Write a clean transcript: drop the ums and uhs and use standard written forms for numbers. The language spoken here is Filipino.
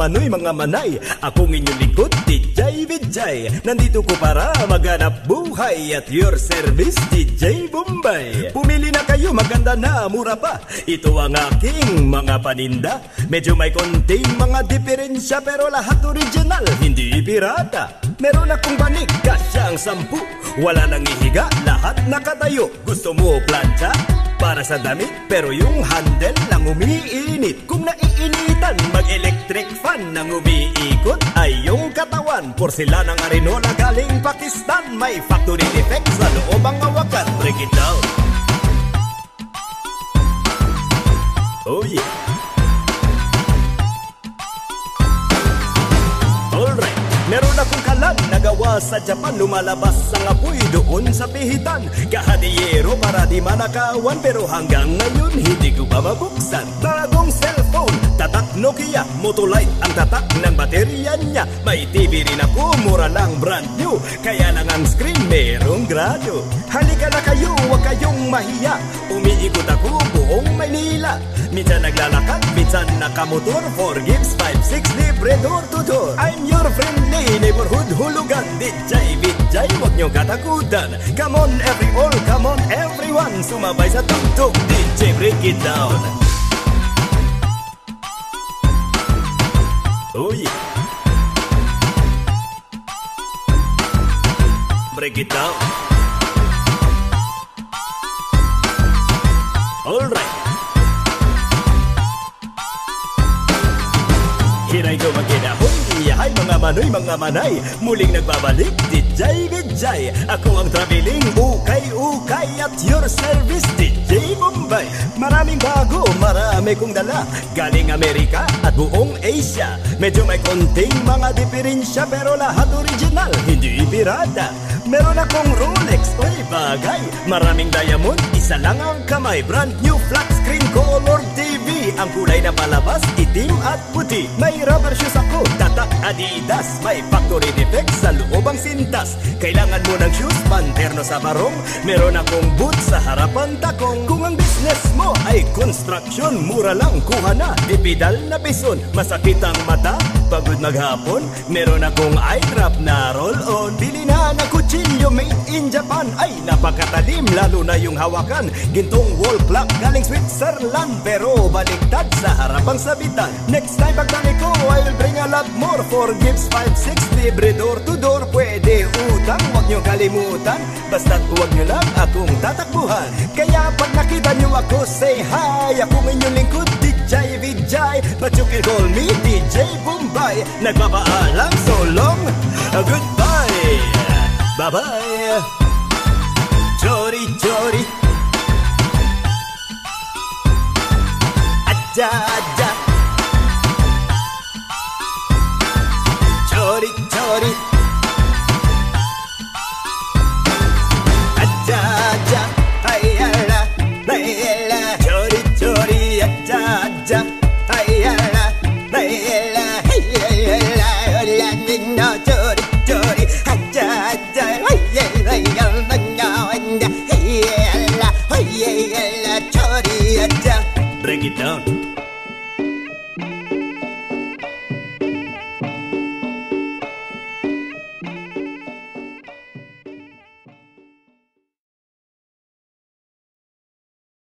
manoy, mga manay. Akong inyong lingkod, DJ Vijay. Nandito ko para maghanap buhay. At your service, DJ Bombay. Pumili na kayo, maganda na, mura pa. Ito ang aking mga paninda. Medyo may konting mga diferensya, pero lahat original, hindi pirata. Meron akong banig, kasyang 10. Wala nang ihiga, lahat nakatayo. Gusto mo plancha? Para sa damit, pero yung handle lang umiinit. Kung naiinitan, mag-electric fan nang umiikot ay yung katawan. Porcelanang Arinola galing Pakistan. May factory defect sa loob ang hawakan. Break it down. Oh yeah. Alright. Meron akong kalan nagawa sa Japan. Lumalabas ang apoy doon sa pihitan. Kahadiyero para di manakawan, pero hanggang ngayon hindi ko pa mabuksan. Bagong cellphone, tatak Nokia, Motolite ang tatak ng baterya niya. May TV rin ako, mura lang, brand new. Kaya lang ang screen merong grado. Halika na kayo, huwag kayong mahiya. Umiikot ako buong Maynila. Minsan naglalakad, minsan nakamotor. 4 gigs, 5, 6, libre door to door. I'm your friendly neighborhood hulugan. DJ Vijay, huwag nyo katakutan. Come on come on everyone. Sumabay sa tugtog, DJ break it down. Oh yeah. Break it down. Alright. Here I go again, ahoy! Hay mga manoy, mga manay. Muling nagbabalik, DJ Vijay. Ako ang traveling, ukay-ukay. At your service, DJ Bombay. Maraming bago, marami kong dala. Galing Amerika at buong Asia. Medyo may konting mga diferensya, pero lahat original, hindi pirata. Meron akong Rolex, oy bagay. Maraming diamond, isa lang ang kamay. Brand new flat screen color TV. Ang kulay na palabas, itim at puti. May rubber shoes ako, tatak Adidas. May factory defect sa loob ang sintas. Kailangan mo ng shoes, panterno sa barong. Meron akong boots sa harapan takong. Kung ang business mo ay construction, mura lang, kuha na, dipidal na bison. Masakit ang mata, pagod maghapon. Meron akong eye drop na roll-on. Bili na ng kutsilyo made in Japan. Ay napakatalim, lalo na yung hawakan. Gintong wall clock galing Switzerland, pero baliktad sa harapang sabitan. Next time pagdami ko, I will bring a lot more. 4 gifts, 5, 6, libre door to door. Pwede utang, huwag nyo kalimutan. Basta't huwag nyo lang akong tatakbuhan. Kaya pag nakita nyo ako, say hi. Akong inyong lingkod, DJ Vijay. But you can call me DJ Bombay. Nagpapaalam, so long, goodbye. Bye-bye. Chori, chori. Aja, aja. Chori, chori. Aja, aja. Ayala, ayala. Chori, chori. Aja, aja. Ayala, ayala. Ayala, ayala. No, chori, chori. Aja, aja. Ayala, ayala. Ayala, ayala. Chori, aja. Break it down.